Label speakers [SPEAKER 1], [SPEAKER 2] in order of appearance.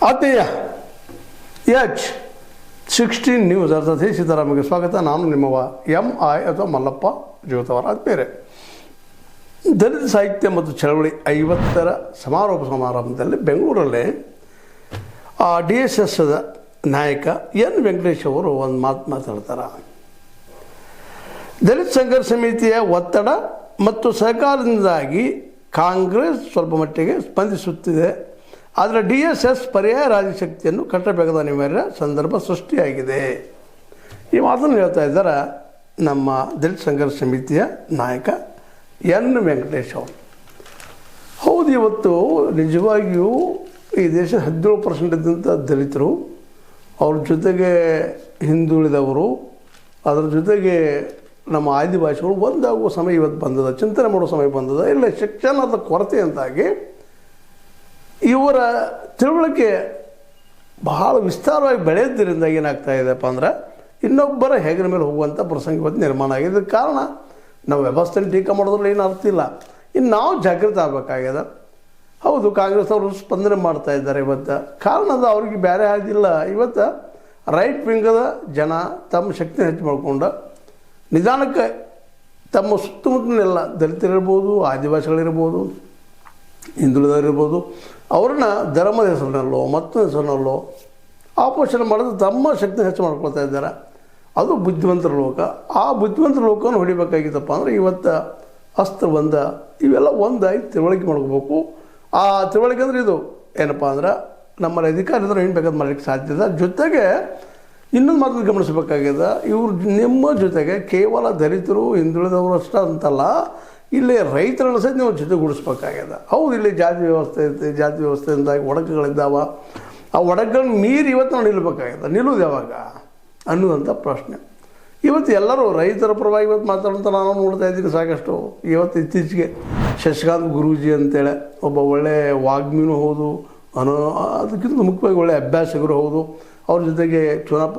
[SPEAKER 1] ಆತ್ಮೀಯ H16 news ಅರ್ಥಾತ್ ಸೀತಾರಾಮಗೆ ಸ್ವಾಗತ. ನಾನು ನಿಮ್ಮವ MI ಅಥವಾ ಮಲ್ಲಪ್ಪ ಜೋತವರ. ಆತ್ಮೀಯರೇ, ದಲಿತ ಸಾಹಿತ್ಯ ಮತ್ತು ಚಳವಳಿ 50ರ ಸಮಾರೋಪ ಸಮಾರಂಭದಲ್ಲಿ ಬೆಂಗಳೂರಲ್ಲಿ DSS ನಾಯಕ ಎನ್ ವೆಂಕಟೇಶ್ ಅವರು ಒಂದು ಮಾತಾಡ್ತಾರೆ. ದಲಿತ ಸಂಘರ್ಷ ಸಮಿತಿಯ ಒತ್ತಡ ಮತ್ತು ಸಹಕಾರದಿಂದಾಗಿ ಕಾಂಗ್ರೆಸ್ ಸ್ವಲ್ಪ ಮಟ್ಟಿಗೆ ಸ್ಪಂದಿಸುತ್ತಿದೆ, ಆದರೆ DSS ಪರ್ಯಾಯ ರಾಜ್ಯಶಕ್ತಿಯನ್ನು ಕಟ್ಟಬೇಕಾದ ಅನಿವಾರ್ಯ ಸಂದರ್ಭ ಸೃಷ್ಟಿಯಾಗಿದೆ. ಈ ಮಾತನ್ನು ಹೇಳ್ತಾ ಇದ್ದಾರೆ ನಮ್ಮ ದಲಿತ ಸಂಘರ್ಷ ಸಮಿತಿಯ ನಾಯಕ ಎನ್ ವೆಂಕಟೇಶ್ ಅವರು. ಹೌದು, ಇವತ್ತು ನಿಜವಾಗಿಯೂ ಈ ದೇಶ 17% ದಲಿತರು, ಅವ್ರ ಜೊತೆಗೆ ಹಿಂದುಳಿದವರು, ಅದರ ಜೊತೆಗೆ ನಮ್ಮ ಆದಿವಾಸಿಗಳು ಒಂದಾಗುವ ಸಮಯ ಇವತ್ತು ಬಂದದ, ಚಿಂತನೆ ಮಾಡುವ ಸಮಯ ಬಂದದ. ಇಲ್ಲ, ಶಿಕ್ಷಣದ ಕೊರತೆಯಿಂದಾಗಿ ಇವರ ತಿಳುವಳಿಕೆ ಬಹಳ ವಿಸ್ತಾರವಾಗಿ ಬೆಳೆಯೋದ್ರಿಂದ ಏನಾಗ್ತಾ ಇದೆಯಪ್ಪ ಅಂದ್ರೆ ಇನ್ನೊಬ್ಬರ ಹೆಗಲ ಮೇಲೆ ಹೋಗುವಂಥ ಪ್ರಸಂಗ ಇವತ್ತು ನಿರ್ಮಾಣ ಆಗಿದೆ. ಇದಕ್ಕೆ ಕಾರಣ ನಾವು ವ್ಯವಸ್ಥೆಯಲ್ಲಿ ಟೀಕೆ ಮಾಡೋದ್ರಲ್ಲಿ ಏನು ಅರ್ಥ ಇಲ್ಲ. ಇನ್ನು ನಾವು ಜಾಗೃತ ಆಗಬೇಕಾಗಿದೆ. ಹೌದು, ಕಾಂಗ್ರೆಸ್ ಅವರು ಸ್ಪಂದನೆ ಮಾಡ್ತಾ ಇದ್ದಾರೆ. ಇವತ್ತು ಕಾರಣದ ಅವ್ರಿಗೆ ಬೇರೆ ಆಗಿಲ್ಲ. ಇವತ್ತು ರೈಟ್ ವಿಂಗದ ಜನ ತಮ್ಮ ಶಕ್ತಿ ಹೆಚ್ಚು ಮಾಡಿಕೊಂಡು ನಿಧಾನಕ್ಕೆ ತಮ್ಮ ಸುತ್ತಮುತ್ತಲೆಲ್ಲ ದಲಿತರಿರ್ಬೋದು, ಆದಿವಾಸಿಗಳಿರ್ಬೋದು, ಹಿಂದುಳಿದವರಿರ್ಬೋದು, ಅವ್ರನ್ನ ಧರ್ಮದ ಹೆಸರಿನಲ್ಲೋ ಮತ್ತೊಂದು ಹೆಸರಿನಲ್ಲೋ ಆಪೋಷಣೆ ಮಾಡೋದು ತಮ್ಮ ಶಕ್ತಿ ಹೆಚ್ಚು ಮಾಡ್ಕೊಳ್ತಾ ಇದ್ದಾರೆ. ಅದು ಬುದ್ಧಿವಂತರ ಲೋಕ. ಆ ಬುದ್ಧಿವಂತರ ಲೋಕವನ್ನು ಹೊಡಿಬೇಕಾಗಿತ್ತಪ್ಪ ಅಂದರೆ ಇವತ್ತು ಅಸ್ತ್ರ ಇವೆಲ್ಲ ಒಂದಾಗಿ ತಿಳುವಳಿಕೆ ಮಾಡ್ಕೋಬೇಕು. ಆ ತಿಳುವಳಿಕೆ ಅಂದರೆ ಇದು ಏನಪ್ಪ ಅಂದ್ರೆ ನಮ್ಮಲ್ಲಿ ಅಧಿಕಾರಿದ್ರು ಏನು ಬೇಕಾದ್ರೆ ಮಾಡಲಿಕ್ಕೆ ಸಾಧ್ಯದ. ಜೊತೆಗೆ ಇನ್ನೊಂದು ಮಾತನ್ನು ಗಮನಿಸಬೇಕಾಗಿದೆ, ಇವರು ನಿಮ್ಮ ಜೊತೆಗೆ ಕೇವಲ ದಲಿತರು ಹಿಂದುಳಿದವರು ಅಷ್ಟೇ ಅಂತಲ್ಲ, ಇಲ್ಲಿ ರೈತರನ್ನು ಸಹಿತ ನೀವು ಜೊತೆಗೂಡಿಸ್ಬೇಕಾಗ್ಯದ. ಹೌದು, ಇಲ್ಲಿ ಜಾತಿ ವ್ಯವಸ್ಥೆ ಇರುತ್ತೆ, ಜಾತಿ ವ್ಯವಸ್ಥೆಯಿಂದಾಗಿ ಒಡಕುಗಳಿದ್ದಾವೆ. ಆ ಒಡಕುಗಳನ್ನ ಮೀರಿ ಇವತ್ತು ನಾವು ನಿಲ್ಲಬೇಕಾಗ್ಯದ. ನಿಲ್ಲೋದು ಯಾವಾಗ ಅನ್ನೋದಂಥ ಪ್ರಶ್ನೆ. ಇವತ್ತು ಎಲ್ಲರೂ ರೈತರ ಪರವಾಗಿ ಇವತ್ತು ಮಾತಾಡೋಂಥ ನಾನು ನೋಡ್ತಾ ಇದ್ದೀನಿ ಸಾಕಷ್ಟು. ಇವತ್ತು ಇತ್ತೀಚೆಗೆ ಶಶಿಕಾಂತ್ ಗುರೂಜಿ ಅಂತೇಳಿ ಒಬ್ಬ ಒಳ್ಳೆಯ ವಾಗ್ಮಿನೂ ಹೌದು, ಅದಕ್ಕಿಂತ ಮುಖ್ಯವಾಗಿ ಒಳ್ಳೆಯ ಅಭ್ಯಾಸಕರು ಹೌದು, ಅವ್ರ ಜೊತೆಗೆ ಚುನಾಪ